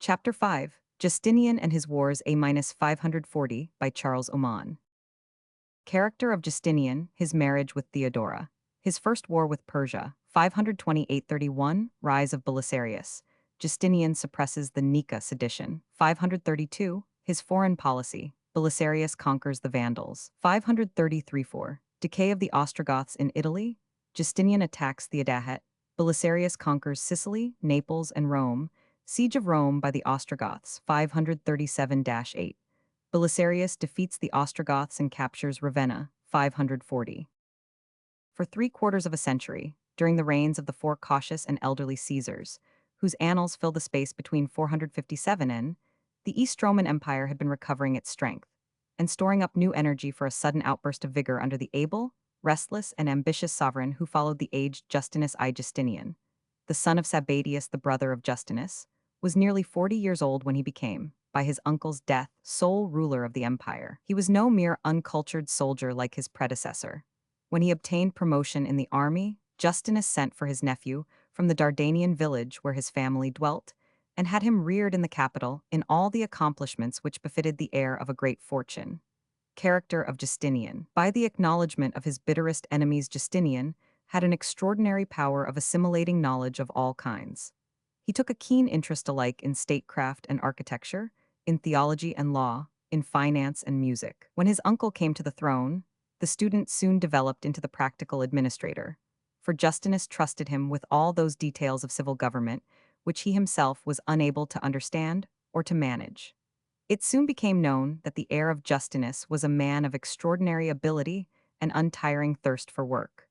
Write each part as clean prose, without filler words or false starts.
Chapter 5, Justinian and His Wars A-540 by Charles Oman. Character of Justinian, his marriage with Theodora. His first war with Persia, 528-31, rise of Belisarius. Justinian suppresses the Nika sedition. 532, his foreign policy. Belisarius conquers the Vandals. 533-4, decay of the Ostrogoths in Italy. Justinian attacks Theodahat. Belisarius conquers Sicily, Naples, and Rome. Siege of Rome by the Ostrogoths, 537-8. Belisarius defeats the Ostrogoths and captures Ravenna, 540. For 3/4 of a century, during the reigns of the four cautious and elderly Caesars, whose annals fill the space between 457 and, the East Roman Empire had been recovering its strength, and storing up new energy for a sudden outburst of vigor under the able, restless, and ambitious sovereign who followed the aged Justinus I Justinian. The son of Sabatius, the brother of Justinus, was nearly 40 years old when he became, by his uncle's death, sole ruler of the empire. He was no mere uncultured soldier like his predecessor. When he obtained promotion in the army, Justinus sent for his nephew from the Dardanian village where his family dwelt, and had him reared in the capital in all the accomplishments which befitted the heir of a great fortune. Character of Justinian. By the acknowledgement of his bitterest enemies, Justinian had an extraordinary power of assimilating knowledge of all kinds. He took a keen interest alike in statecraft and architecture, in theology and law, in finance and music. When his uncle came to the throne, the student soon developed into the practical administrator, for Justinus trusted him with all those details of civil government which he himself was unable to understand or to manage. It soon became known that the heir of Justinus was a man of extraordinary ability and untiring thirst for work.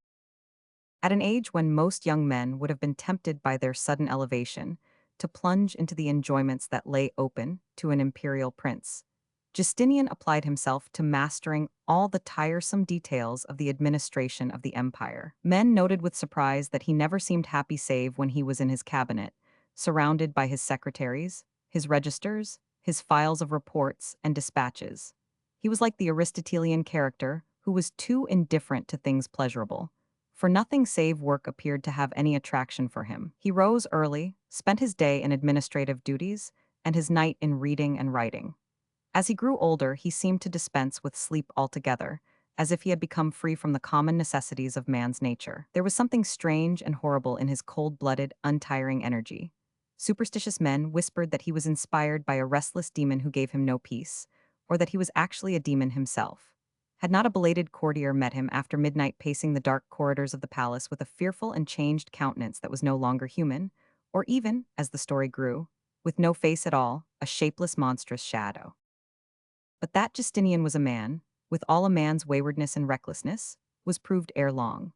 At an age when most young men would have been tempted by their sudden elevation to plunge into the enjoyments that lay open to an imperial prince, Justinian applied himself to mastering all the tiresome details of the administration of the empire. Men noted with surprise that he never seemed happy save when he was in his cabinet, surrounded by his secretaries, his registers, his files of reports and dispatches. He was like the Aristotelian character who was too indifferent to things pleasurable, for nothing save work appeared to have any attraction for him. He rose early, spent his day in administrative duties, and his night in reading and writing. As he grew older, he seemed to dispense with sleep altogether, as if he had become free from the common necessities of man's nature. There was something strange and horrible in his cold-blooded, untiring energy. Superstitious men whispered that he was inspired by a restless demon who gave him no peace, or that he was actually a demon himself. Had not a belated courtier met him after midnight pacing the dark corridors of the palace with a fearful and changed countenance that was no longer human, or even, as the story grew, with no face at all, a shapeless monstrous shadow. But that Justinian was a man, with all a man's waywardness and recklessness, was proved ere long.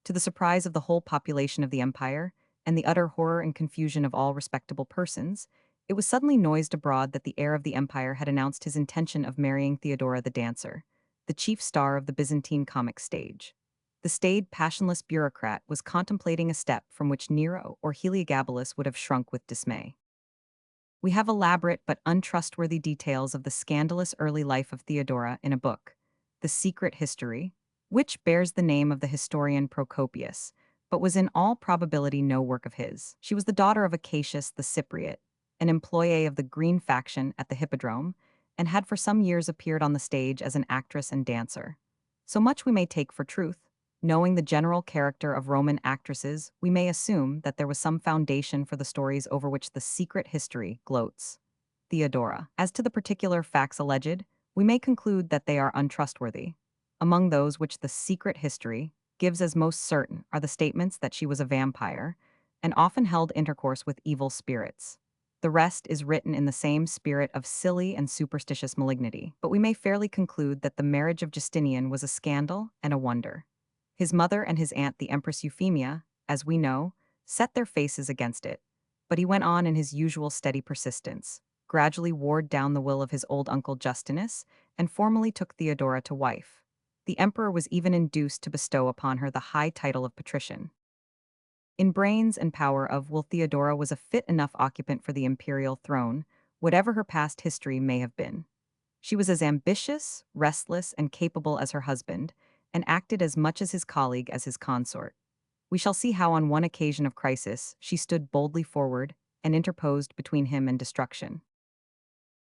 To the surprise of the whole population of the empire, and the utter horror and confusion of all respectable persons, it was suddenly noised abroad that the heir of the empire had announced his intention of marrying Theodora the dancer, the chief star of the Byzantine comic stage. The staid, passionless bureaucrat was contemplating a step from which Nero or Heliogabalus would have shrunk with dismay. We have elaborate but untrustworthy details of the scandalous early life of Theodora in a book, The Secret History, which bears the name of the historian Procopius, but was in all probability no work of his. She was the daughter of Acacius the Cypriot, an employee of the Green faction at the Hippodrome, and had for some years appeared on the stage as an actress and dancer. So much we may take for truth. Knowing the general character of Roman actresses, we may assume that there was some foundation for the stories over which the secret history gloats. Theodora. As to the particular facts alleged, we may conclude that they are untrustworthy. Among those which the secret history gives as most certain are the statements that she was a vampire, and often held intercourse with evil spirits. The rest is written in the same spirit of silly and superstitious malignity, but we may fairly conclude that the marriage of Justinian was a scandal and a wonder. His mother and his aunt, the Empress Euphemia, as we know, set their faces against it, but he went on in his usual steady persistence, gradually wore down the will of his old uncle Justinus, and formally took Theodora to wife. The emperor was even induced to bestow upon her the high title of patrician. In brains and power of will, Theodora was a fit enough occupant for the imperial throne, whatever her past history may have been. She was as ambitious, restless, and capable as her husband, and acted as much as his colleague as his consort. We shall see how on one occasion of crisis she stood boldly forward and interposed between him and destruction.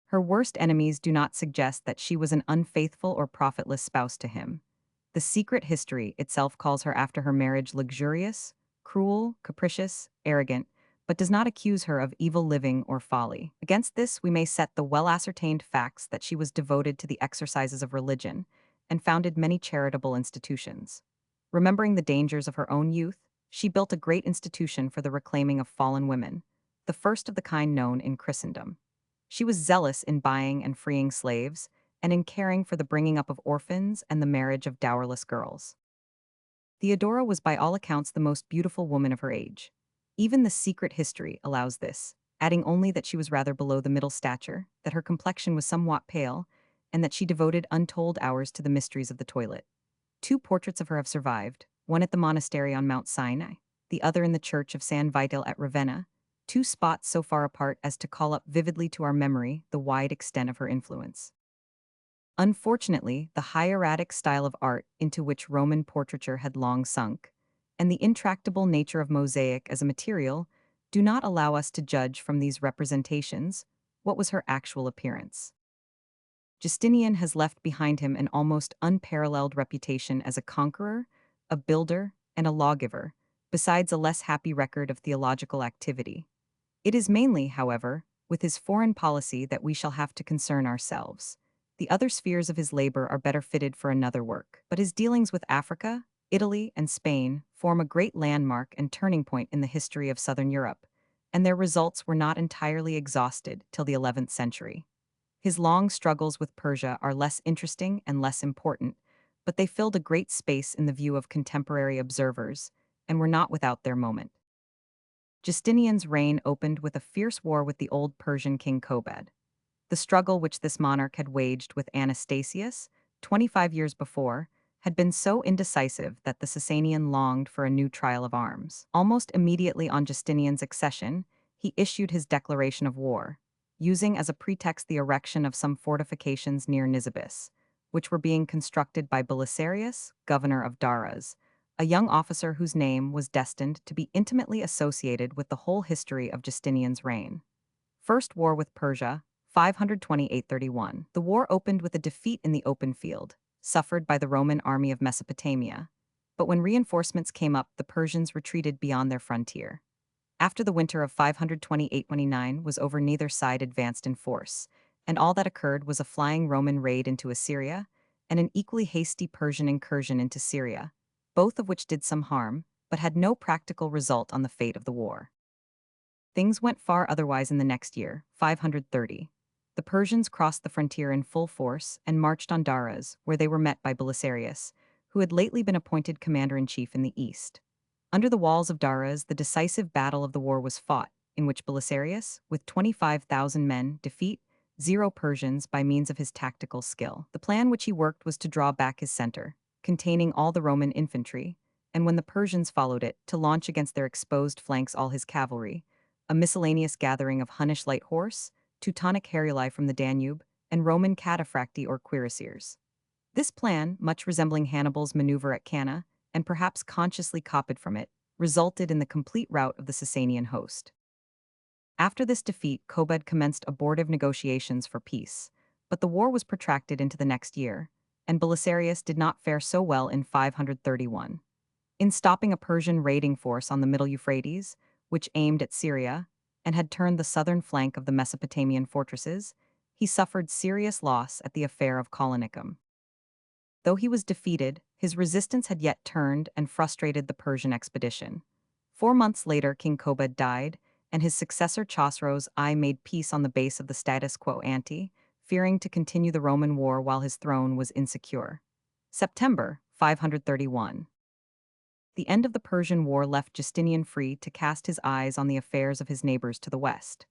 Her worst enemies do not suggest that she was an unfaithful or profitless spouse to him. The secret history itself calls her after her marriage luxurious, cruel, capricious, arrogant, but does not accuse her of evil living or folly. Against this, we may set the well-ascertained facts that she was devoted to the exercises of religion and founded many charitable institutions. Remembering the dangers of her own youth, she built a great institution for the reclaiming of fallen women, the first of the kind known in Christendom. She was zealous in buying and freeing slaves, and in caring for the bringing up of orphans and the marriage of dowerless girls. Theodora was by all accounts the most beautiful woman of her age. Even the secret history allows this, adding only that she was rather below the middle stature, that her complexion was somewhat pale, and that she devoted untold hours to the mysteries of the toilet. Two portraits of her have survived, one at the monastery on Mount Sinai, the other in the church of San Vital at Ravenna, two spots so far apart as to call up vividly to our memory the wide extent of her influence. Unfortunately, the hieratic style of art into which Roman portraiture had long sunk, and the intractable nature of mosaic as a material, do not allow us to judge from these representations what was her actual appearance. Justinian has left behind him an almost unparalleled reputation as a conqueror, a builder, and a lawgiver, besides a less happy record of theological activity. It is mainly, however, with his foreign policy that we shall have to concern ourselves. The other spheres of his labor are better fitted for another work, but his dealings with Africa, Italy, and Spain form a great landmark and turning point in the history of southern Europe, and their results were not entirely exhausted till the 11th century. His long struggles with Persia are less interesting and less important, but they filled a great space in the view of contemporary observers, and were not without their moment. Justinian's reign opened with a fierce war with the old Persian king Kobad. The struggle which this monarch had waged with Anastasius, 25 years before, had been so indecisive that the Sasanian longed for a new trial of arms. Almost immediately on Justinian's accession, he issued his declaration of war, using as a pretext the erection of some fortifications near Nisibis, which were being constructed by Belisarius, governor of Daras, a young officer whose name was destined to be intimately associated with the whole history of Justinian's reign. First war with Persia, 528-31. The war opened with a defeat in the open field, suffered by the Roman army of Mesopotamia, but when reinforcements came up, the Persians retreated beyond their frontier. After the winter of 528-29 was over, neither side advanced in force, and all that occurred was a flying Roman raid into Assyria and an equally hasty Persian incursion into Syria, both of which did some harm, but had no practical result on the fate of the war. Things went far otherwise in the next year, 530. The Persians crossed the frontier in full force and marched on Daras, where they were met by Belisarius, who had lately been appointed commander-in-chief in the east. Under the walls of Daras, the decisive battle of the war was fought, in which Belisarius, with 25,000 men, defeat 0 Persians by means of his tactical skill. The plan which he worked was to draw back his center, containing all the Roman infantry, and when the Persians followed it, to launch against their exposed flanks all his cavalry, a miscellaneous gathering of Hunnish light horse, Teutonic Heruli from the Danube, and Roman cataphracti or cuirassiers. This plan, much resembling Hannibal's maneuver at Cannae, and perhaps consciously copied from it, resulted in the complete rout of the Sasanian host. After this defeat, Kobad commenced abortive negotiations for peace, but the war was protracted into the next year, and Belisarius did not fare so well in 531. In stopping a Persian raiding force on the Middle Euphrates, which aimed at Syria, and had turned the southern flank of the Mesopotamian fortresses, he suffered serious loss at the affair of Colonicum. Though he was defeated, his resistance had yet turned and frustrated the Persian expedition. 4 months later, King Kobad died, and his successor Chosroes I made peace on the base of the status quo ante, fearing to continue the Roman war while his throne was insecure. September 531. The end of the Persian War left Justinian free to cast his eyes on the affairs of his neighbors to the west.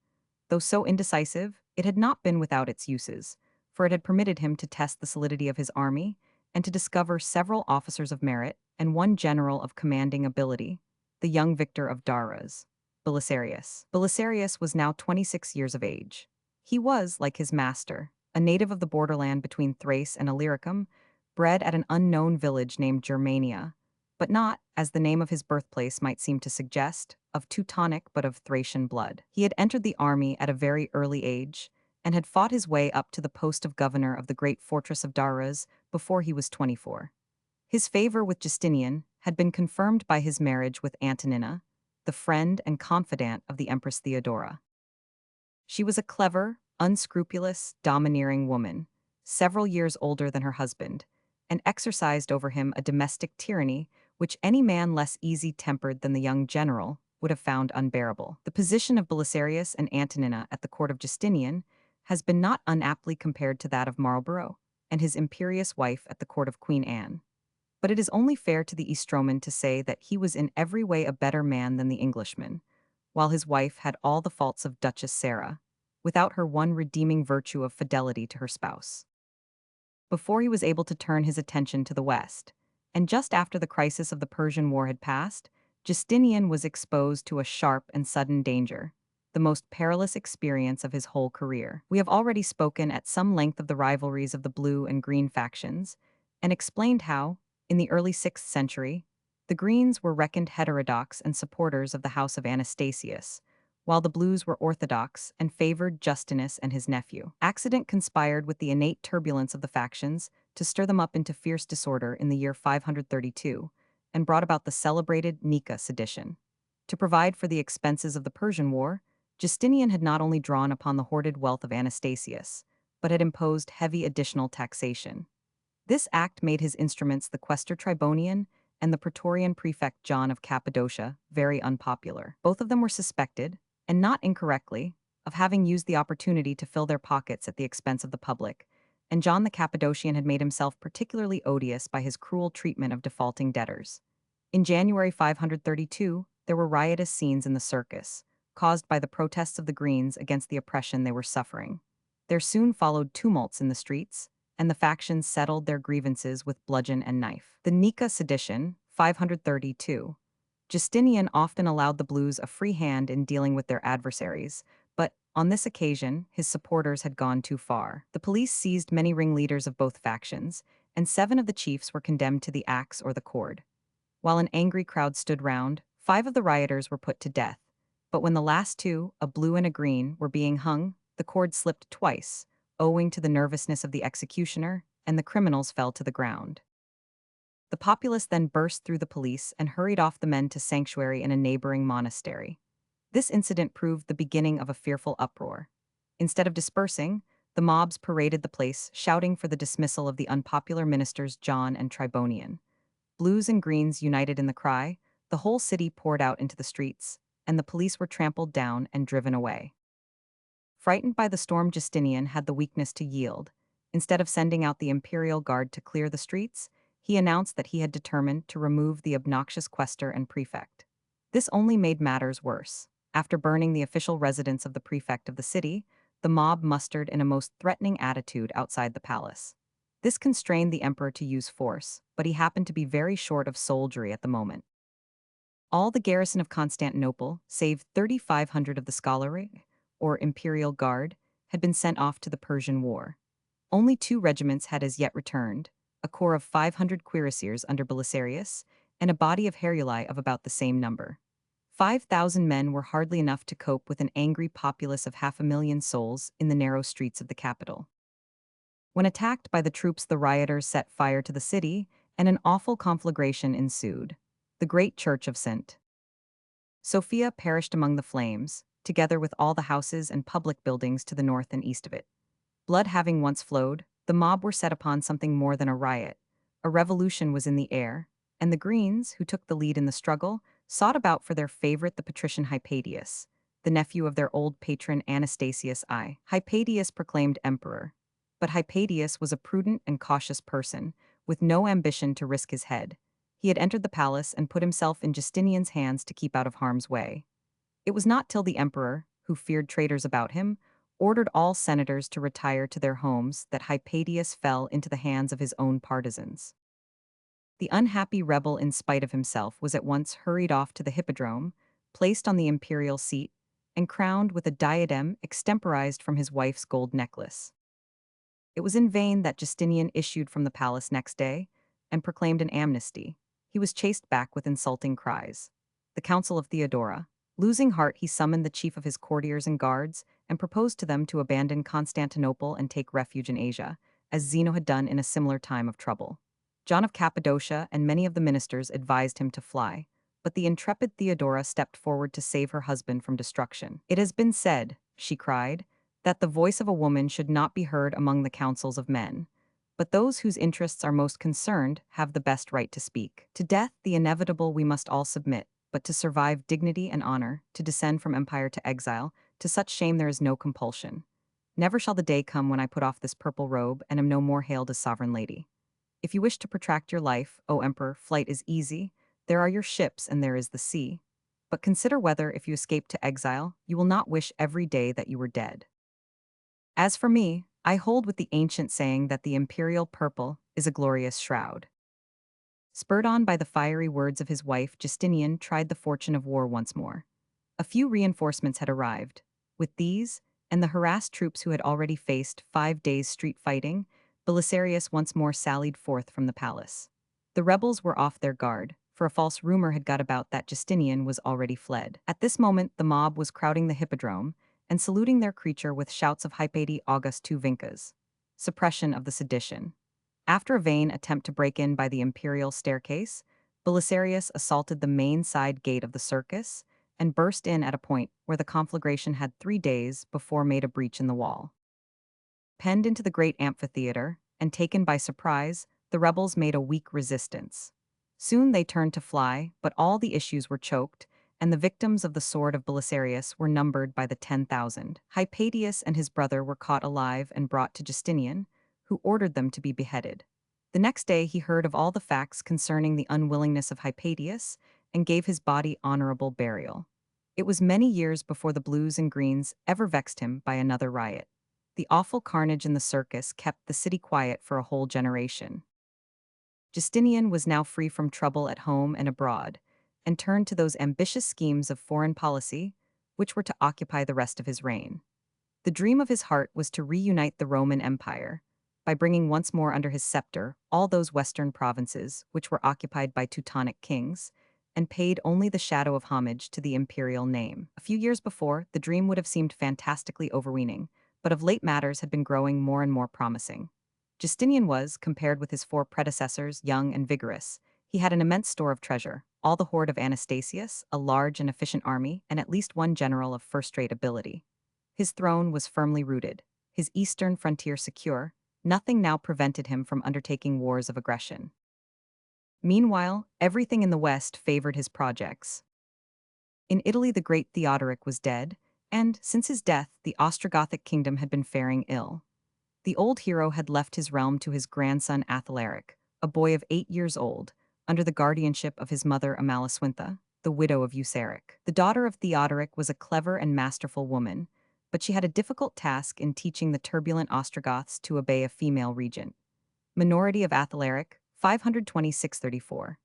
Though so indecisive, it had not been without its uses, for it had permitted him to test the solidity of his army and to discover several officers of merit and one general of commanding ability, the young victor of Daras, Belisarius. Belisarius was now 26 years of age. He was, like his master, a native of the borderland between Thrace and Illyricum, bred at an unknown village named Germania, but not, as the name of his birthplace might seem to suggest, of Teutonic but of Thracian blood. He had entered the army at a very early age and had fought his way up to the post of governor of the great fortress of Daraz before he was 24. His favor with Justinian had been confirmed by his marriage with Antonina, the friend and confidant of the Empress Theodora. She was a clever, unscrupulous, domineering woman, several years older than her husband, and exercised over him a domestic tyranny which any man less easy-tempered than the young general would have found unbearable. The position of Belisarius and Antonina at the court of Justinian has been not unaptly compared to that of Marlborough and his imperious wife at the court of Queen Anne. But it is only fair to the Eastroman to say that he was in every way a better man than the Englishman, while his wife had all the faults of Duchess Sarah, without her one redeeming virtue of fidelity to her spouse. Before he was able to turn his attention to the West, and just after the crisis of the Persian War had passed, Justinian was exposed to a sharp and sudden danger, the most perilous experience of his whole career. We have already spoken at some length of the rivalries of the blue and green factions, and explained how, in the early 6th century, the Greens were reckoned heterodox and supporters of the house of Anastasius, while the Blues were orthodox and favored Justinus and his nephew. Accident conspired with the innate turbulence of the factions to stir them up into fierce disorder in the year 532, and brought about the celebrated Nika sedition. To provide for the expenses of the Persian War, Justinian had not only drawn upon the hoarded wealth of Anastasius, but had imposed heavy additional taxation. This act made his instruments the quaestor Tribonian and the praetorian prefect John of Cappadocia very unpopular. Both of them were suspected, and not incorrectly, of having used the opportunity to fill their pockets at the expense of the public, and John the Cappadocian had made himself particularly odious by his cruel treatment of defaulting debtors. In January 532, there were riotous scenes in the circus, caused by the protests of the Greens against the oppression they were suffering. There soon followed tumults in the streets, and the factions settled their grievances with bludgeon and knife. The Nika sedition, 532. Justinian often allowed the Blues a free hand in dealing with their adversaries, but on this occasion, his supporters had gone too far. The police seized many ringleaders of both factions, and 7 of the chiefs were condemned to the axe or the cord. While an angry crowd stood round, 5 of the rioters were put to death, but when the last 2, a blue and a green, were being hung, the cord slipped twice, owing to the nervousness of the executioner, and the criminals fell to the ground. The populace then burst through the police and hurried off the men to sanctuary in a neighboring monastery. This incident proved the beginning of a fearful uproar. Instead of dispersing, the mobs paraded the place, shouting for the dismissal of the unpopular ministers John and Tribonian. Blues and Greens united in the cry, the whole city poured out into the streets, and the police were trampled down and driven away. Frightened by the storm, Justinian had the weakness to yield. Instead of sending out the imperial guard to clear the streets, he announced that he had determined to remove the obnoxious quaestor and prefect. This only made matters worse. After burning the official residence of the prefect of the city, the mob mustered in a most threatening attitude outside the palace. This constrained the emperor to use force, but he happened to be very short of soldiery at the moment. All the garrison of Constantinople, save 3,500 of the scholarly, or imperial guard, had been sent off to the Persian War. Only 2 regiments had as yet returned, a corps of 500 cuirassiers under Belisarius, and a body of Heruli of about the same number. 5,000 men were hardly enough to cope with an angry populace of 500,000 souls in the narrow streets of the capital. When attacked by the troops, the rioters set fire to the city, and an awful conflagration ensued. The great church of St. Sophia perished among the flames, together with all the houses and public buildings to the north and east of it. Blood having once flowed, the mob were set upon something more than a riot. A revolution was in the air, and the Greens, who took the lead in the struggle, sought about for their favorite, the patrician Hypatius, the nephew of their old patron Anastasius I. Hypatius proclaimed emperor. But Hypatius was a prudent and cautious person, with no ambition to risk his head. He had entered the palace and put himself in Justinian's hands to keep out of harm's way. It was not till the emperor, who feared traitors about him, ordered all senators to retire to their homes that Hypatius fell into the hands of his own partisans. The unhappy rebel, in spite of himself, was at once hurried off to the hippodrome, placed on the imperial seat, and crowned with a diadem extemporized from his wife's gold necklace. It was in vain that Justinian issued from the palace next day and proclaimed an amnesty. He was chased back with insulting cries. The Council of Theodora, Losing heart, he summoned the chief of his courtiers and guards and proposed to them to abandon Constantinople and take refuge in Asia, as Zeno had done in a similar time of trouble. John of Cappadocia and many of the ministers advised him to fly, but the intrepid Theodora stepped forward to save her husband from destruction. "It has been said," she cried, "that the voice of a woman should not be heard among the councils of men. But those whose interests are most concerned have the best right to speak. To death, the inevitable, we must all submit, but to survive dignity and honor, to descend from empire to exile, to such shame there is no compulsion. Never shall the day come when I put off this purple robe and am no more hailed as sovereign lady. If you wish to protract your life, O emperor, flight is easy. There are your ships and there is the sea. But consider whether, if you escape to exile, you will not wish every day that you were dead. As for me, I hold with the ancient saying that the imperial purple is a glorious shroud." Spurred on by the fiery words of his wife, Justinian tried the fortune of war once more. A few reinforcements had arrived. With these, and the harassed troops who had already faced 5 days' street fighting, Belisarius once more sallied forth from the palace. The rebels were off their guard, for a false rumor had got about that Justinian was already fled. At this moment, the mob was crowding the hippodrome and saluting their creature with shouts of Hypatia August tu Vincas, suppression of the sedition. After a vain attempt to break in by the imperial staircase, Belisarius assaulted the main side gate of the circus and burst in at a point where the conflagration had 3 days before made a breach in the wall. Penned into the great amphitheater and taken by surprise, the rebels made a weak resistance. Soon they turned to fly, but all the issues were choked, and the victims of the sword of Belisarius were numbered by the 10,000. Hypatius and his brother were caught alive and brought to Justinian, who ordered them to be beheaded. The next day he heard of all the facts concerning the unwillingness of Hypatius and gave his body honorable burial. It was many years before the blues and greens ever vexed him by another riot. The awful carnage in the circus kept the city quiet for a whole generation. Justinian was now free from trouble at home and abroad, and turned to those ambitious schemes of foreign policy which were to occupy the rest of his reign. The dream of his heart was to reunite the Roman Empire, by bringing once more under his scepter all those western provinces which were occupied by Teutonic kings, and paid only the shadow of homage to the imperial name. A few years before, the dream would have seemed fantastically overweening, but of late matters had been growing more and more promising. Justinian was, compared with his four predecessors, young and vigorous. He had an immense store of treasure, all the hoard of Anastasius, a large and efficient army, and at least one general of first-rate ability. His throne was firmly rooted, his eastern frontier secure. Nothing now prevented him from undertaking wars of aggression. Meanwhile, everything in the West favored his projects. In Italy, the great Theodoric was dead, and, since his death, the Ostrogothic kingdom had been faring ill. The old hero had left his realm to his grandson Athalaric, a boy of 8 years old, under the guardianship of his mother Amalasuintha, the widow of Usaric. The daughter of Theodoric was a clever and masterful woman, but she had a difficult task in teaching the turbulent Ostrogoths to obey a female regent. Minority of Athalaric, 526-34.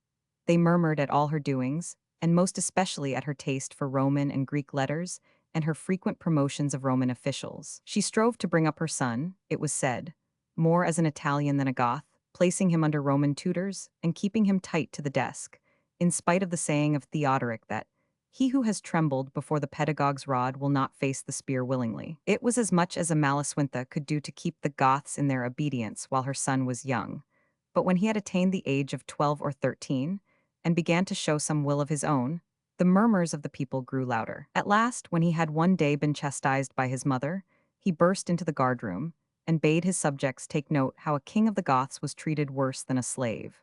They murmured at all her doings, and most especially at her taste for Roman and Greek letters and her frequent promotions of Roman officials. She strove to bring up her son, it was said, more as an Italian than a Goth, placing him under Roman tutors and keeping him tight to the desk, in spite of the saying of Theodoric that he who has trembled before the pedagogue's rod will not face the spear willingly. It was as much as Amalasuintha could do to keep the Goths in their obedience while her son was young. But when he had attained the age of 12 or 13, and began to show some will of his own, the murmurs of the people grew louder. At last, when he had one day been chastised by his mother, he burst into the guardroom, and bade his subjects take note how a king of the Goths was treated worse than a slave.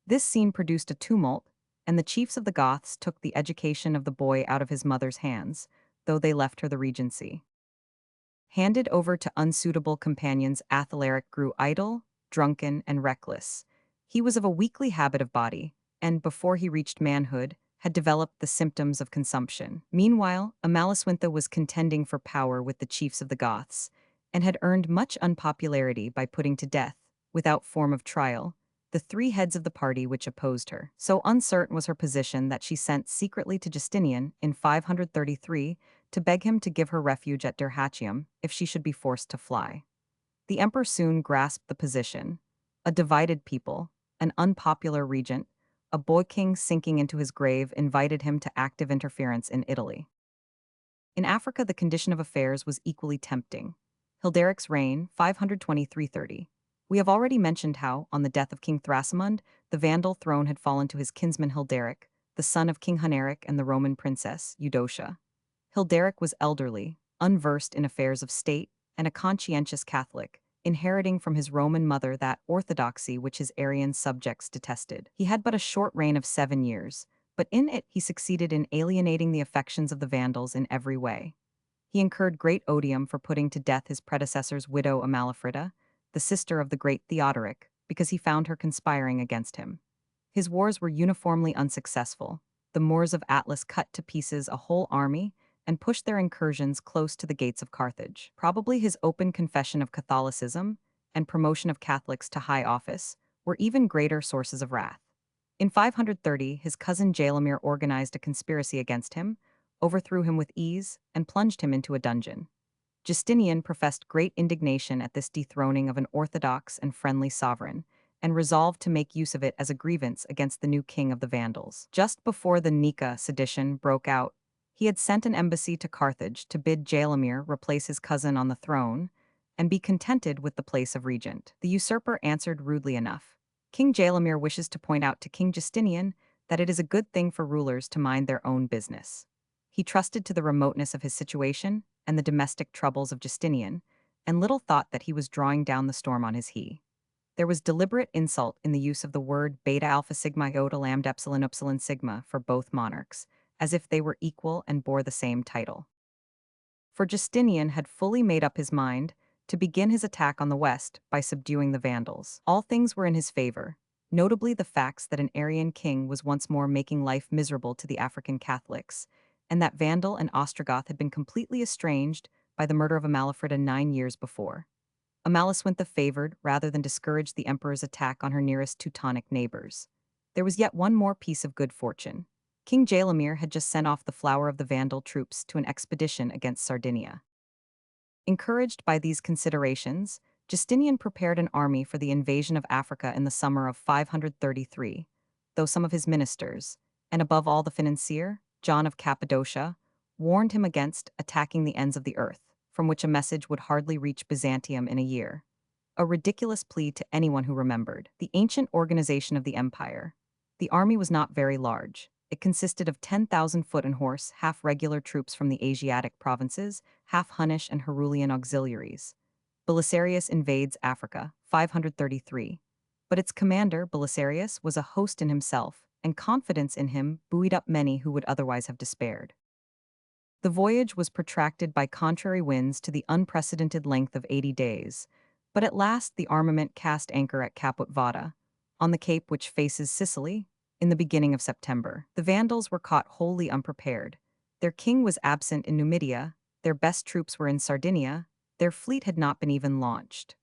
This scene produced a tumult, and the chiefs of the Goths took the education of the boy out of his mother's hands, though they left her the regency. Handed over to unsuitable companions, Athalaric grew idle, drunken, and reckless. He was of a weakly habit of body, and before he reached manhood, had developed the symptoms of consumption. Meanwhile, Amalasuintha was contending for power with the chiefs of the Goths, and had earned much unpopularity by putting to death, without form of trial, the 3 heads of the party which opposed her. So uncertain was her position that she sent secretly to Justinian in 533 to beg him to give her refuge at Dyrrhachium if she should be forced to fly. The emperor soon grasped the position. A divided people, an unpopular regent, a boy king sinking into his grave invited him to active interference in Italy. In Africa, the condition of affairs was equally tempting. Hilderic's reign, 523–30. We have already mentioned how, on the death of King Thrasimund, the Vandal throne had fallen to his kinsman Hilderic, the son of King Huneric and the Roman princess, Eudocia. Hilderic was elderly, unversed in affairs of state, and a conscientious Catholic, inheriting from his Roman mother that orthodoxy which his Arian subjects detested. He had but a short reign of 7 years, but in it he succeeded in alienating the affections of the Vandals in every way. He incurred great odium for putting to death his predecessor's widow Amalafrida, the sister of the great Theodoric, because he found her conspiring against him. His wars were uniformly unsuccessful. The Moors of Atlas cut to pieces a whole army and pushed their incursions close to the gates of Carthage. Probably his open confession of Catholicism and promotion of Catholics to high office were even greater sources of wrath. In 530, his cousin Jaelemir organized a conspiracy against him, overthrew him with ease, and plunged him into a dungeon. Justinian professed great indignation at this dethroning of an orthodox and friendly sovereign, and resolved to make use of it as a grievance against the new king of the Vandals. Just before the Nika sedition broke out, he had sent an embassy to Carthage to bid Jaelemir replace his cousin on the throne and be contented with the place of regent. The usurper answered rudely enough. King Jaelemir wishes to point out to King Justinian that it is a good thing for rulers to mind their own business. He trusted to the remoteness of his situation and the domestic troubles of Justinian, and little thought that he was drawing down the storm on his he. There was deliberate insult in the use of the word beta alpha sigma iota lambda epsilon upsilon sigma for both monarchs, as if they were equal and bore the same title. For Justinian had fully made up his mind to begin his attack on the west by subduing the Vandals. All things were in his favor, notably the facts that an Arian king was once more making life miserable to the African Catholics, and that Vandal and Ostrogoth had been completely estranged by the murder of Amalafrida 9 years before. Amalasuentha favored rather than discouraged the emperor's attack on her nearest Teutonic neighbors. There was yet one more piece of good fortune. King Jaelemir had just sent off the flower of the Vandal troops to an expedition against Sardinia. Encouraged by these considerations, Justinian prepared an army for the invasion of Africa in the summer of 533, though some of his ministers, and above all the financier, John of Cappadocia, warned him against attacking the ends of the earth, from which a message would hardly reach Byzantium in a year. A ridiculous plea to anyone who remembered the ancient organization of the empire. The army was not very large. It consisted of 10,000 foot and horse, half regular troops from the Asiatic provinces, half Hunnish and Herulian auxiliaries. Belisarius invades Africa, 533. But its commander, Belisarius, was a host in himself, and confidence in him buoyed up many who would otherwise have despaired. The voyage was protracted by contrary winds to the unprecedented length of 80 days, but at last the armament cast anchor at Caput Vada, on the cape which faces Sicily, in the beginning of September. The Vandals were caught wholly unprepared. Their king was absent in Numidia, their best troops were in Sardinia, their fleet had not been even launched.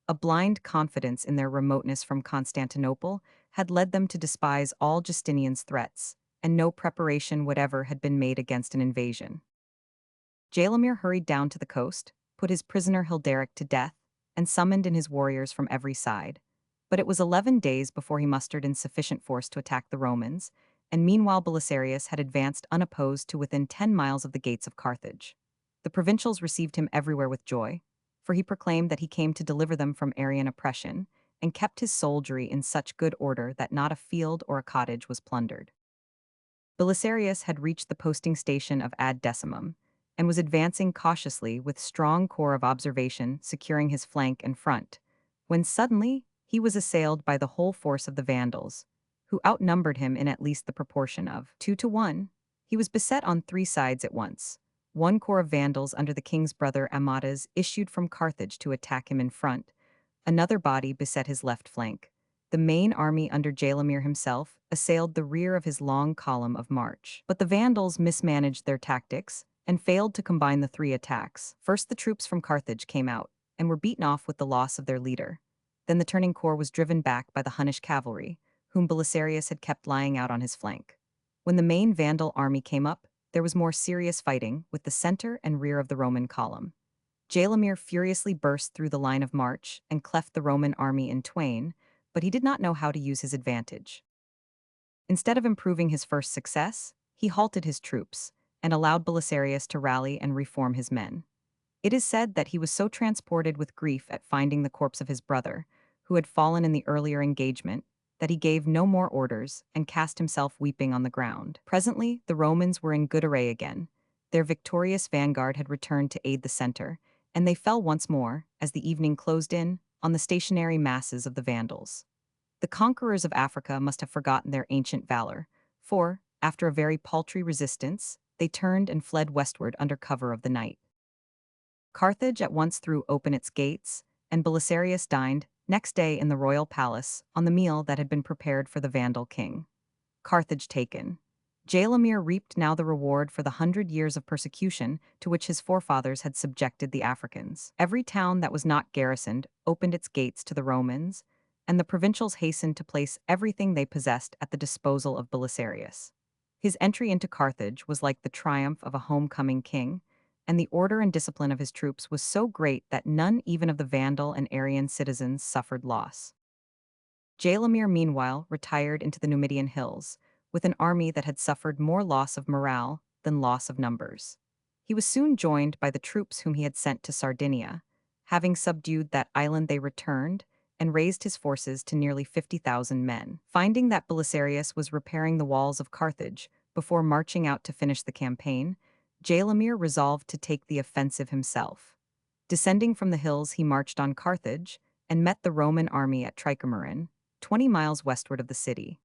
A blind confidence in their remoteness from Constantinople had led them to despise all Justinian's threats, and no preparation whatever had been made against an invasion. Jaelemir hurried down to the coast, put his prisoner Hilderic to death, and summoned in his warriors from every side. But it was 11 days before he mustered in sufficient force to attack the Romans, and meanwhile Belisarius had advanced unopposed to within 10 miles of the gates of Carthage. The provincials received him everywhere with joy, for he proclaimed that he came to deliver them from Arian oppression, and kept his soldiery in such good order that not a field or a cottage was plundered. Belisarius had reached the posting station of Ad Decimum, and was advancing cautiously with strong corps of observation securing his flank and front, when suddenly he was assailed by the whole force of the Vandals, who outnumbered him in at least the proportion of 2 to 1. He was beset on 3 sides at once. One corps of Vandals under the king's brother Amadas issued from Carthage to attack him in front. Another body beset his left flank. The main army under Jaelemir himself assailed the rear of his long column of march. But the Vandals mismanaged their tactics and failed to combine the 3 attacks. First, the troops from Carthage came out and were beaten off with the loss of their leader. Then the turning corps was driven back by the Hunnish cavalry, whom Belisarius had kept lying out on his flank. When the main Vandal army came up, there was more serious fighting with the center and rear of the Roman column. Jaelemir furiously burst through the line of march and cleft the Roman army in twain, but he did not know how to use his advantage. Instead of improving his first success, he halted his troops and allowed Belisarius to rally and reform his men. It is said that he was so transported with grief at finding the corpse of his brother, who had fallen in the earlier engagement, that he gave no more orders and cast himself weeping on the ground. Presently, the Romans were in good array again. Their victorious vanguard had returned to aid the center, and they fell once more, as the evening closed in, on the stationary masses of the Vandals. The conquerors of Africa must have forgotten their ancient valor, for, after a very paltry resistance, they turned and fled westward under cover of the night. Carthage at once threw open its gates, and Belisarius dined, next day in the royal palace, on the meal that had been prepared for the Vandal king. Carthage taken. Jalomir reaped now the reward for the 100 years of persecution to which his forefathers had subjected the Africans. Every town that was not garrisoned opened its gates to the Romans, and the provincials hastened to place everything they possessed at the disposal of Belisarius. His entry into Carthage was like the triumph of a homecoming king, and the order and discipline of his troops was so great that none even of the Vandal and Arian citizens suffered loss. Jalomir, meanwhile, retired into the Numidian hills, with an army that had suffered more loss of morale than loss of numbers. He was soon joined by the troops whom he had sent to Sardinia. Having subdued that island, they returned and raised his forces to nearly 50,000 men. Finding that Belisarius was repairing the walls of Carthage before marching out to finish the campaign, Jalomir resolved to take the offensive himself. Descending from the hills, he marched on Carthage and met the Roman army at Tricomarin, 20 miles westward of the city.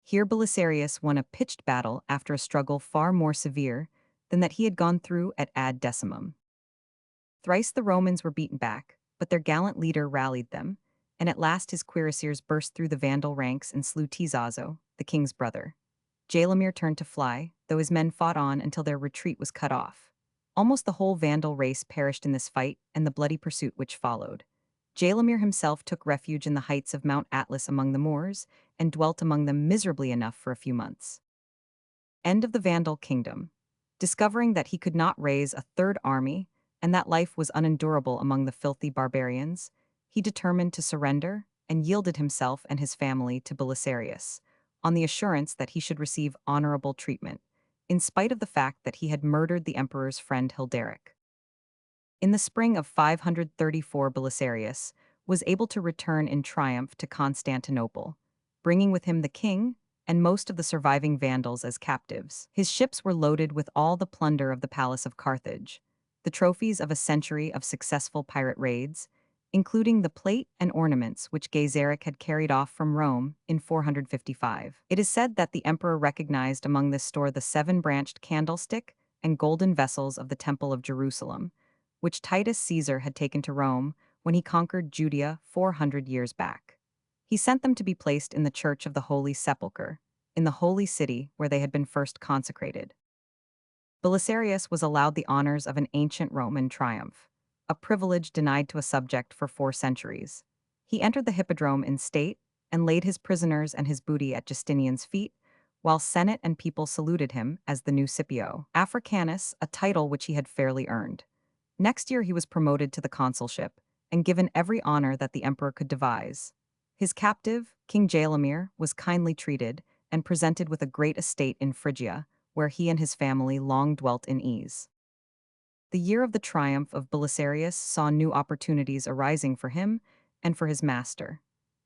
Here Belisarius won a pitched battle after a struggle far more severe than that he had gone through at Ad Decimum. Thrice the Romans were beaten back, but their gallant leader rallied them, and at last his cuirassiers burst through the Vandal ranks and slew Tisazo, the king's brother. Jalomir turned to fly, though his men fought on until their retreat was cut off. Almost the whole Vandal race perished in this fight and the bloody pursuit which followed. Jalomir himself took refuge in the heights of Mount Atlas among the Moors, and dwelt among them miserably enough for a few months. End of the Vandal Kingdom. Discovering that he could not raise a third army, and that life was unendurable among the filthy barbarians, he determined to surrender and yielded himself and his family to Belisarius, on the assurance that he should receive honorable treatment, in spite of the fact that he had murdered the emperor's friend Hilderic. In the spring of 534, Belisarius was able to return in triumph to Constantinople, bringing with him the king and most of the surviving Vandals as captives. His ships were loaded with all the plunder of the palace of Carthage, the trophies of a century of successful pirate raids, including the plate and ornaments which Gaiseric had carried off from Rome in 455. It is said that the emperor recognized among this store the 7-branched candlestick and golden vessels of the Temple of Jerusalem, which Titus Caesar had taken to Rome when he conquered Judea 400 years back. He sent them to be placed in the Church of the Holy Sepulchre, in the Holy City where they had been first consecrated. Belisarius was allowed the honors of an ancient Roman triumph, a privilege denied to a subject for 4 centuries. He entered the Hippodrome in state and laid his prisoners and his booty at Justinian's feet, while Senate and people saluted him as the new Scipio Africanus, a title which he had fairly earned. Next year he was promoted to the consulship and given every honor that the emperor could devise. His captive, King Jalomir, was kindly treated and presented with a great estate in Phrygia, where he and his family long dwelt in ease. The year of the triumph of Belisarius saw new opportunities arising for him and for his master.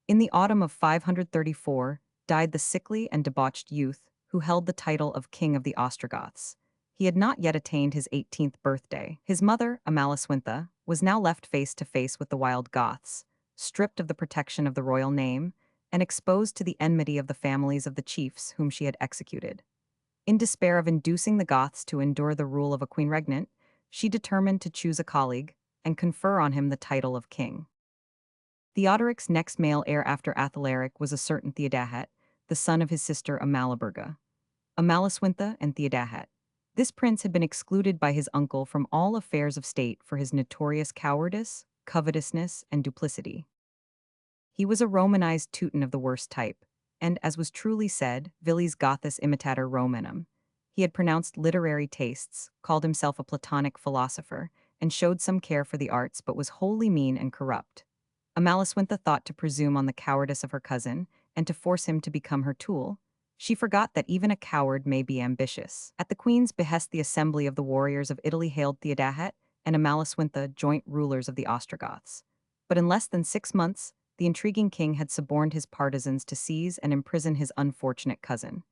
In the autumn of 534 died the sickly and debauched youth who held the title of King of the Ostrogoths. He had not yet attained his 18th birthday. His mother, Amalasuintha, was now left face to face with the wild Goths, stripped of the protection of the royal name, and exposed to the enmity of the families of the chiefs whom she had executed. In despair of inducing the Goths to endure the rule of a queen regnant, she determined to choose a colleague and confer on him the title of king. Theoderic's next male heir after Athalaric was a certain Theodahat, the son of his sister Amalaberga. Amalasuintha and Theodahat. This prince had been excluded by his uncle from all affairs of state for his notorious cowardice, covetousness, and duplicity. He was a Romanized Teuton of the worst type, and, as was truly said, Vilis Gothus imitator Romanum. He had pronounced literary tastes, called himself a Platonic philosopher, and showed some care for the arts, but was wholly mean and corrupt. Amalasuintha thought to presume on the cowardice of her cousin, and to force him to become her tool, She forgot that even a coward may be ambitious. At the queen's behest, the assembly of the warriors of Italy hailed Theodahat and Amalasuintha joint rulers of the Ostrogoths. But in less than 6 months, the intriguing king had suborned his partisans to seize and imprison his unfortunate cousin.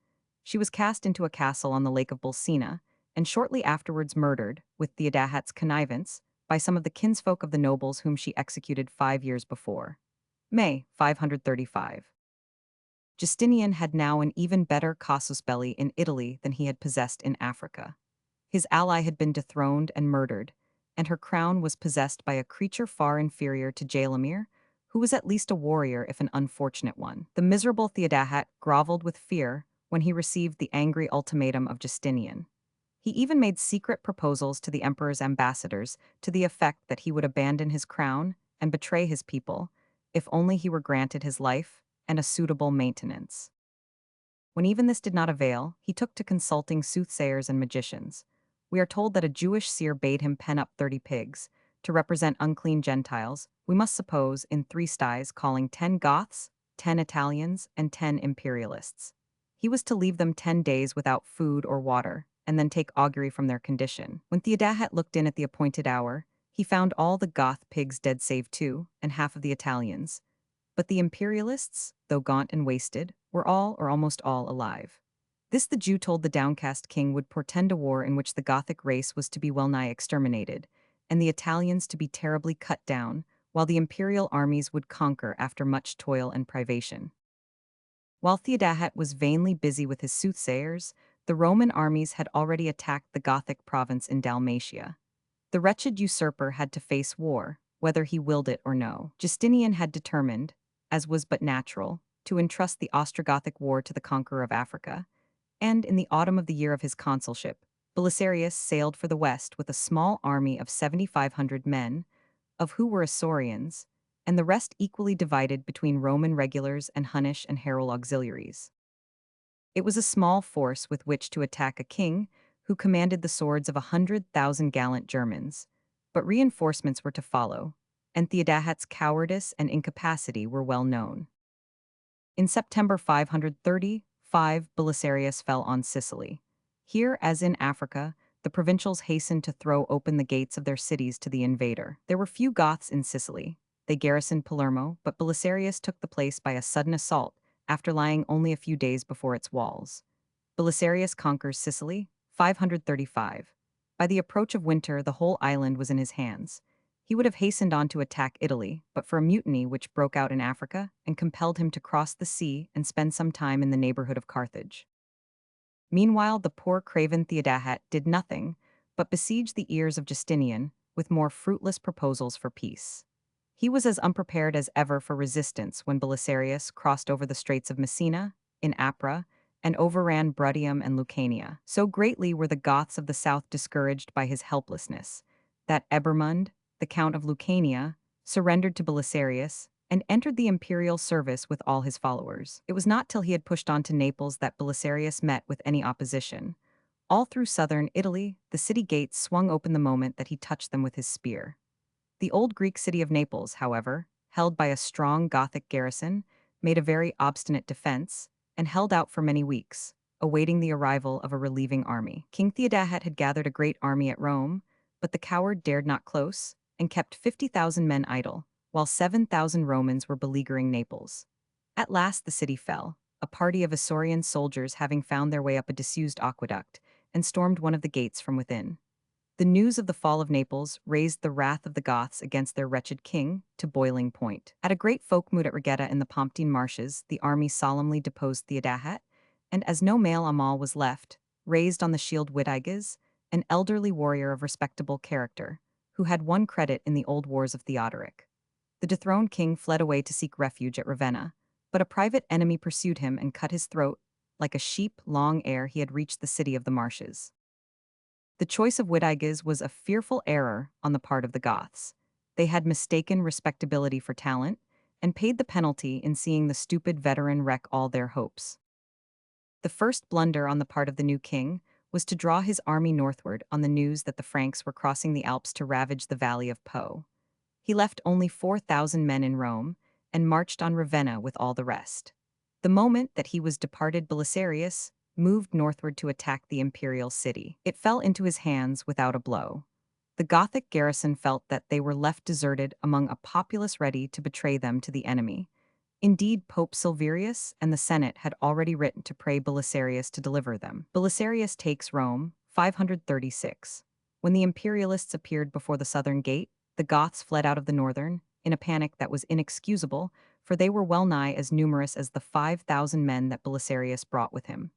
She was cast into a castle on the lake of Bolsena, and shortly afterwards murdered, with Theodahat's connivance, by some of the kinsfolk of the nobles whom she executed 5 years before. May 535. Justinian had now an even better casus belli in Italy than he had possessed in Africa. His ally had been dethroned and murdered, and her crown was possessed by a creature far inferior to Jalamir, who was at least a warrior if an unfortunate one. The miserable Theodahat groveled with fear when he received the angry ultimatum of Justinian. He even made secret proposals to the emperor's ambassadors to the effect that he would abandon his crown and betray his people, if only he were granted his life and a suitable maintenance. When even this did not avail, he took to consulting soothsayers and magicians. We are told that a Jewish seer bade him pen up 30 pigs, to represent unclean Gentiles, we must suppose in 3 styes, calling 10 Goths, 10 Italians, and 10 imperialists. He was to leave them 10 days without food or water, and then take augury from their condition. When Theodahat looked in at the appointed hour, he found all the Goth pigs dead save 2, and half of the Italians. But the imperialists, though gaunt and wasted, were all or almost all alive. This the Jew told the downcast king would portend a war in which the Gothic race was to be well-nigh exterminated, and the Italians to be terribly cut down, while the imperial armies would conquer after much toil and privation. While Theodahat was vainly busy with his soothsayers, the Roman armies had already attacked the Gothic province in Dalmatia. The wretched usurper had to face war, whether he willed it or no. Justinian had determined, as was but natural, to entrust the Ostrogothic war to the conqueror of Africa, and in the autumn of the year of his consulship, Belisarius sailed for the west with a small army of 7,500 men, of who were Isaurians, and the rest equally divided between Roman regulars and Hunnish and Herul auxiliaries. It was a small force with which to attack a king who commanded the swords of 100,000 gallant Germans, but reinforcements were to follow, and Theodahat's cowardice and incapacity were well known. In September 535, Belisarius fell on Sicily. Here, as in Africa, the provincials hastened to throw open the gates of their cities to the invader. There were few Goths in Sicily. They garrisoned Palermo, but Belisarius took the place by a sudden assault, after lying only a few days before its walls. Belisarius conquers Sicily, 535. By the approach of winter, the whole island was in his hands. He would have hastened on to attack Italy, but for a mutiny which broke out in Africa and compelled him to cross the sea and spend some time in the neighborhood of Carthage. Meanwhile, the poor craven Theodahat did nothing but besiege the ears of Justinian with more fruitless proposals for peace. He was as unprepared as ever for resistance when Belisarius crossed over the Straits of Messina, in Apra, and overran Bruttium and Lucania. So greatly were the Goths of the south discouraged by his helplessness, that Ebermund, the Count of Lucania, surrendered to Belisarius and entered the imperial service with all his followers. It was not till he had pushed on to Naples that Belisarius met with any opposition. All through southern Italy, the city gates swung open the moment that he touched them with his spear. The old Greek city of Naples, however, held by a strong Gothic garrison, made a very obstinate defense, and held out for many weeks, awaiting the arrival of a relieving army. King Theodahat had gathered a great army at Rome, but the coward dared not close, and kept 50,000 men idle, while 7,000 Romans were beleaguering Naples. At last the city fell, a party of Isaurian soldiers having found their way up a disused aqueduct, and stormed one of the gates from within. The news of the fall of Naples raised the wrath of the Goths against their wretched king to boiling point. At a great folk moot at Regeta in the Pomptine marshes, the army solemnly deposed Theodahat, and as no male Amal was left, raised on the shield Witigis, an elderly warrior of respectable character, who had won credit in the old wars of Theodoric. The dethroned king fled away to seek refuge at Ravenna, but a private enemy pursued him and cut his throat, like a sheep long ere he had reached the city of the marshes. The choice of Witigis was a fearful error on the part of the Goths. They had mistaken respectability for talent, and paid the penalty in seeing the stupid veteran wreck all their hopes. The first blunder on the part of the new king was to draw his army northward on the news that the Franks were crossing the Alps to ravage the valley of Po. He left only 4,000 men in Rome, and marched on Ravenna with all the rest. The moment that he was departed, Belisarius moved northward to attack the imperial city. It fell into his hands without a blow. The Gothic garrison felt that they were left deserted among a populace ready to betray them to the enemy. Indeed, Pope Silverius and the Senate had already written to pray Belisarius to deliver them. Belisarius takes Rome, 536. When the imperialists appeared before the southern gate, the Goths fled out of the northern, in a panic that was inexcusable, for they were well nigh as numerous as the 5,000 men that Belisarius brought with him.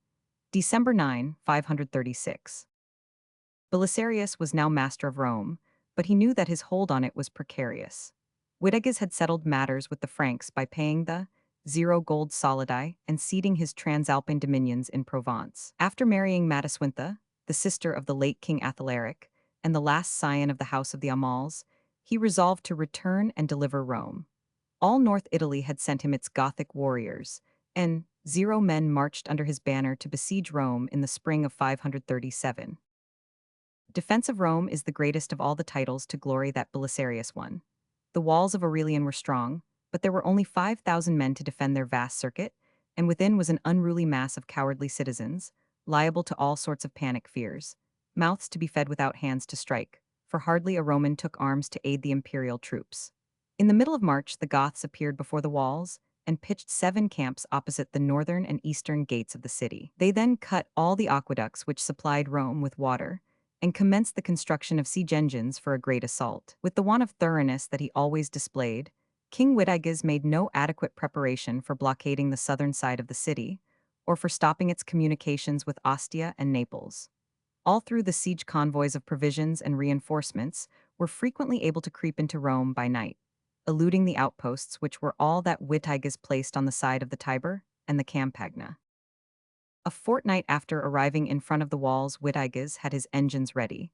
December 9, 536. Belisarius was now master of Rome, but he knew that his hold on it was precarious. Witigis had settled matters with the Franks by paying the 0 gold solidi and ceding his transalpine dominions in Provence. After marrying Madaswintha, the sister of the late King Athalaric, and the last scion of the house of the Amals, he resolved to return and deliver Rome. All North Italy had sent him its Gothic warriors, and 0 men marched under his banner to besiege Rome in the spring of 537. Defense of Rome is the greatest of all the titles to glory that Belisarius won. The walls of Aurelian were strong, but there were only 5,000 men to defend their vast circuit, and within was an unruly mass of cowardly citizens, liable to all sorts of panic fears, mouths to be fed without hands to strike, for hardly a Roman took arms to aid the imperial troops. In the middle of March, the Goths appeared before the walls and pitched 7 camps opposite the northern and eastern gates of the city. They then cut all the aqueducts which supplied Rome with water, and commenced the construction of siege engines for a great assault. With the want of thoroughness that he always displayed, King Witigis made no adequate preparation for blockading the southern side of the city, or for stopping its communications with Ostia and Naples. All through the siege, convoys of provisions and reinforcements were frequently able to creep into Rome by night, eluding the outposts which were all that Witigis placed on the side of the Tiber and the Campagna. A fortnight after arriving in front of the walls, Witigis had his engines ready,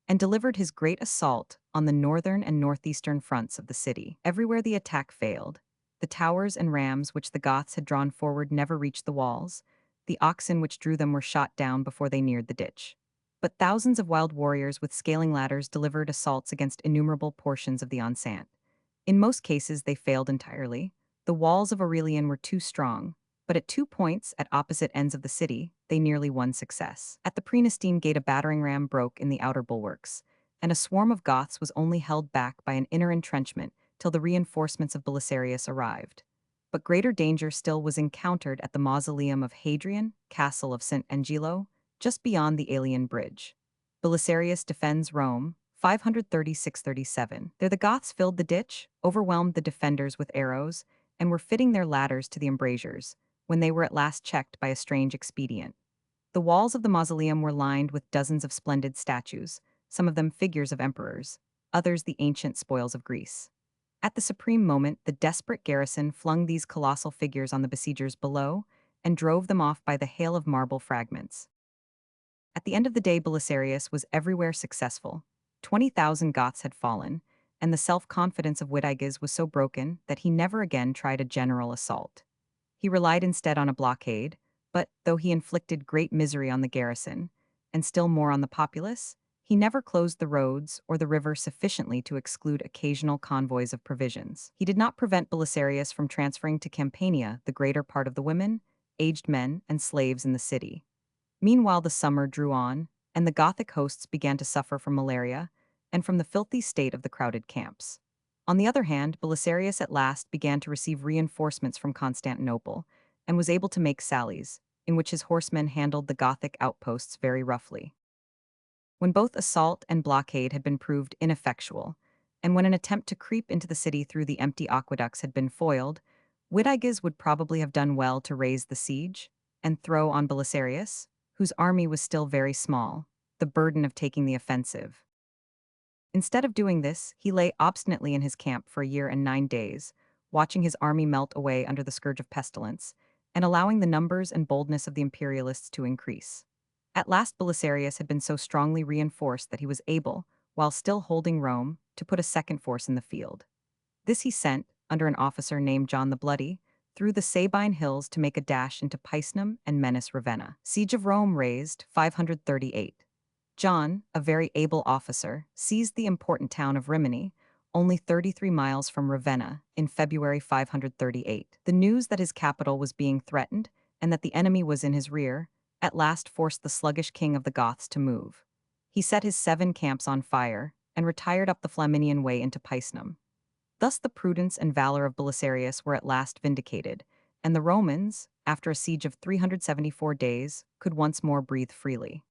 and delivered his great assault on the northern and northeastern fronts of the city. Everywhere the attack failed. The towers and rams which the Goths had drawn forward never reached the walls. The oxen which drew them were shot down before they neared the ditch. But thousands of wild warriors with scaling ladders delivered assaults against innumerable portions of the enceinte. In most cases, they failed entirely. The walls of Aurelian were too strong, but at 2 points at opposite ends of the city, they nearly won success. At the Praenestine Gate, a battering ram broke in the outer bulwarks, and a swarm of Goths was only held back by an inner entrenchment till the reinforcements of Belisarius arrived. But greater danger still was encountered at the mausoleum of Hadrian, castle of St. Angelo, just beyond the Aelian Bridge. Belisarius defends Rome, 536-37. There the Goths filled the ditch, overwhelmed the defenders with arrows, and were fitting their ladders to the embrasures, when they were at last checked by a strange expedient. The walls of the mausoleum were lined with dozens of splendid statues, some of them figures of emperors, others the ancient spoils of Greece. At the supreme moment, the desperate garrison flung these colossal figures on the besiegers below and drove them off by the hail of marble fragments. At the end of the day, Belisarius was everywhere successful. 20,000 Goths had fallen, and the self-confidence of Witigis was so broken that he never again tried a general assault. He relied instead on a blockade, but though he inflicted great misery on the garrison, and still more on the populace, he never closed the roads or the river sufficiently to exclude occasional convoys of provisions. He did not prevent Belisarius from transferring to Campania the greater part of the women, aged men, and slaves in the city. Meanwhile, the summer drew on, and the Gothic hosts began to suffer from malaria and from the filthy state of the crowded camps. On the other hand, Belisarius at last began to receive reinforcements from Constantinople and was able to make sallies, in which his horsemen handled the Gothic outposts very roughly. When both assault and blockade had been proved ineffectual, and when an attempt to creep into the city through the empty aqueducts had been foiled, Witigis would probably have done well to raise the siege and throw on Belisarius, whose army was still very small, the burden of taking the offensive. Instead of doing this, he lay obstinately in his camp for a year and 9 days, watching his army melt away under the scourge of pestilence, and allowing the numbers and boldness of the imperialists to increase. At last, Belisarius had been so strongly reinforced that he was able, while still holding Rome, to put a second force in the field. This he sent, under an officer named John the Bloody, through the Sabine hills to make a dash into Picenum and menace Ravenna. Siege of Rome raised, 538. John, a very able officer, seized the important town of Rimini, only 33 miles from Ravenna, in February 538. The news that his capital was being threatened and that the enemy was in his rear at last forced the sluggish king of the Goths to move. He set his 7 camps on fire and retired up the Flaminian Way into Picenum. Thus the prudence and valor of Belisarius were at last vindicated, and the Romans, after a siege of 374 days, could once more breathe freely.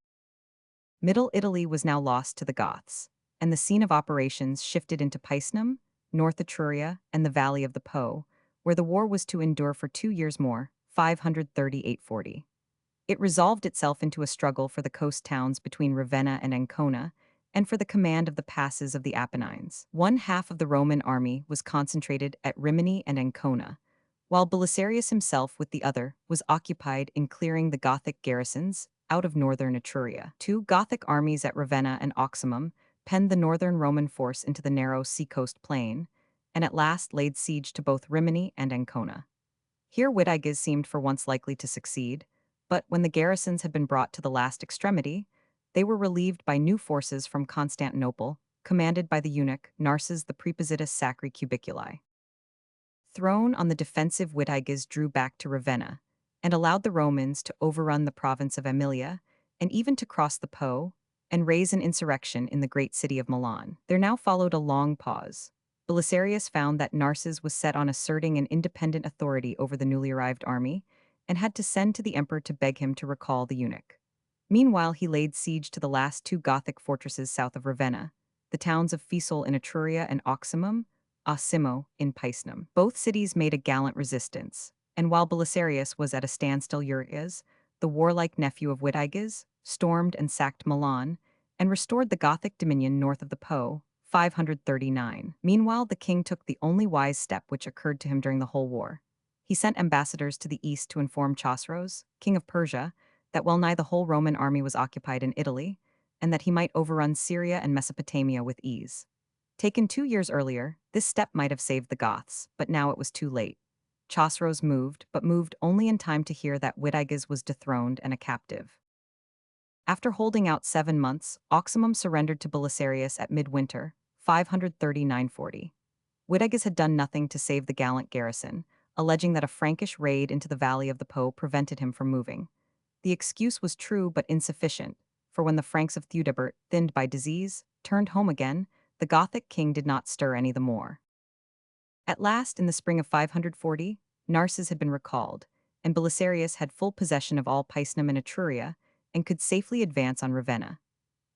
Middle Italy was now lost to the Goths, and the scene of operations shifted into Picenum, North Etruria, and the valley of the Po, where the war was to endure for 2 years more, 538–40. It resolved itself into a struggle for the coast towns between Ravenna and Ancona, and for the command of the passes of the Apennines. One half of the Roman army was concentrated at Rimini and Ancona, while Belisarius himself with the other was occupied in clearing the Gothic garrisons out of northern Etruria. 2 Gothic armies at Ravenna and Oximum penned the northern Roman force into the narrow seacoast plain, and at last laid siege to both Rimini and Ancona. Here Witiges seemed for once likely to succeed, but when the garrisons had been brought to the last extremity, they were relieved by new forces from Constantinople, commanded by the eunuch Narses the Prepositus Sacri Cubiculi. Thrown on the defensive, Witiges drew back to Ravenna and allowed the Romans to overrun the province of Aemilia and even to cross the Po and raise an insurrection in the great city of Milan. There now followed a long pause. Belisarius found that Narses was set on asserting an independent authority over the newly arrived army and had to send to the emperor to beg him to recall the eunuch. Meanwhile, he laid siege to the last 2 Gothic fortresses south of Ravenna, the towns of Fiesole in Etruria and Oximum, Osimo in Picenum. Both cities made a gallant resistance, and while Belisarius was at a standstill, Urias, the warlike nephew of Witiges, stormed and sacked Milan and restored the Gothic dominion north of the Po, 539. Meanwhile, the king took the only wise step which occurred to him during the whole war. He sent ambassadors to the east to inform Chosroes, king of Persia, that well nigh the whole Roman army was occupied in Italy, and that he might overrun Syria and Mesopotamia with ease. Taken 2 years earlier, this step might have saved the Goths, but now it was too late. Chosroes moved, but moved only in time to hear that Witiges was dethroned and a captive. After holding out 7 months, Oximum surrendered to Belisarius at midwinter, 539–40. Witiges had done nothing to save the gallant garrison, alleging that a Frankish raid into the valley of the Po prevented him from moving. The excuse was true but insufficient, for when the Franks of Theudebert, thinned by disease, turned home again, the Gothic king did not stir any the more. At last, in the spring of 540, Narses had been recalled, and Belisarius had full possession of all Picenum and Etruria, and could safely advance on Ravenna.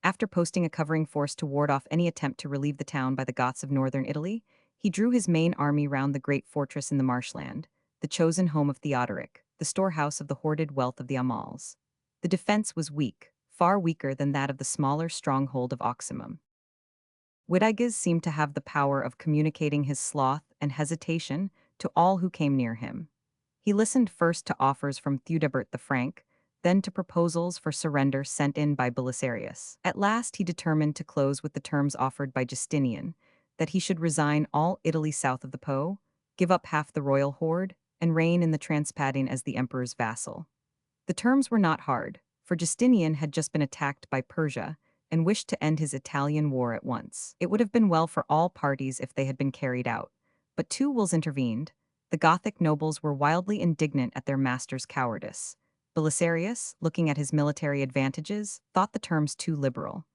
After posting a covering force to ward off any attempt to relieve the town by the Goths of northern Italy, he drew his main army round the great fortress in the marshland, the chosen home of Theodoric, the storehouse of the hoarded wealth of the Amals. The defense was weak, far weaker than that of the smaller stronghold of Oximum. Witiges seemed to have the power of communicating his sloth and hesitation to all who came near him. He listened first to offers from Theudebert the Frank, then to proposals for surrender sent in by Belisarius. At last he determined to close with the terms offered by Justinian, that he should resign all Italy south of the Po, give up half the royal hoard, and reign in the Transpadine as the emperor's vassal. The terms were not hard, for Justinian had just been attacked by Persia and wished to end his Italian war at once. It would have been well for all parties if they had been carried out, but 2 wills intervened. The Gothic nobles were wildly indignant at their master's cowardice. Belisarius, looking at his military advantages, thought the terms too liberal.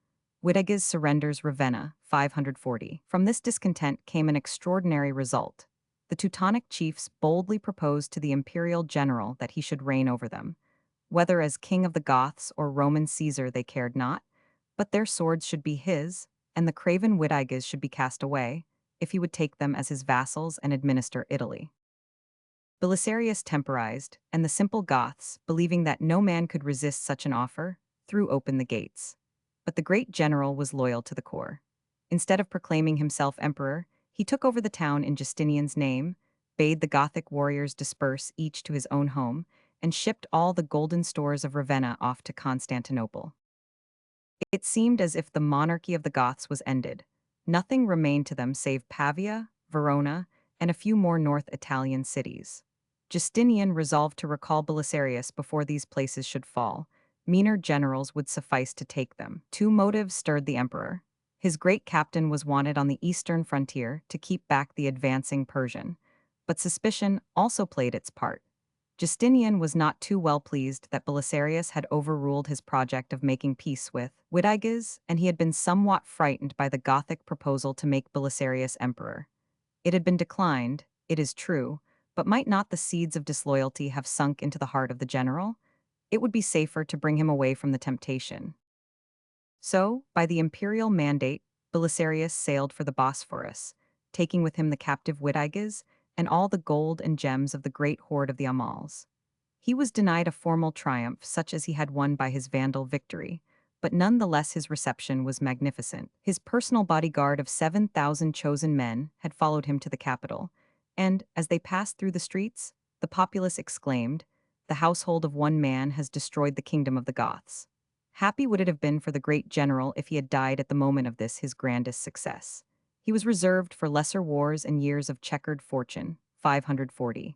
Witiges surrenders Ravenna, 540. From this discontent came an extraordinary result. The Teutonic chiefs boldly proposed to the imperial general that he should reign over them. Whether as king of the Goths or Roman Caesar they cared not, but their swords should be his, and the craven Witiges should be cast away, if he would take them as his vassals and administer Italy. Belisarius temporized, and the simple Goths, believing that no man could resist such an offer, threw open the gates. But the great general was loyal to the core. Instead of proclaiming himself emperor, he took over the town in Justinian's name, bade the Gothic warriors disperse each to his own home, and shipped all the golden stores of Ravenna off to Constantinople. It seemed as if the monarchy of the Goths was ended. Nothing remained to them save Pavia, Verona, and a few more North Italian cities. Justinian resolved to recall Belisarius before these places should fall. Meaner generals would suffice to take them. 2 motives stirred the emperor: His great captain was wanted on the eastern frontier to keep back the advancing Persian. But suspicion also played its part. Justinian was not too well pleased that Belisarius had overruled his project of making peace with Witiges, and he had been somewhat frightened by the Gothic proposal to make Belisarius emperor. It had been declined, it is true, but might not the seeds of disloyalty have sunk into the heart of the general? It would be safer to bring him away from the temptation. So, by the imperial mandate, Belisarius sailed for the Bosphorus, taking with him the captive Witiges and all the gold and gems of the great hoard of the Amals. He was denied a formal triumph such as he had won by his Vandal victory, but nonetheless his reception was magnificent. His personal bodyguard of 7,000 chosen men had followed him to the capital, and, as they passed through the streets, the populace exclaimed, "The household of one man has destroyed the kingdom of the Goths." Happy would it have been for the great general if he had died at the moment of this his grandest success. He was reserved for lesser wars and years of checkered fortune. 540.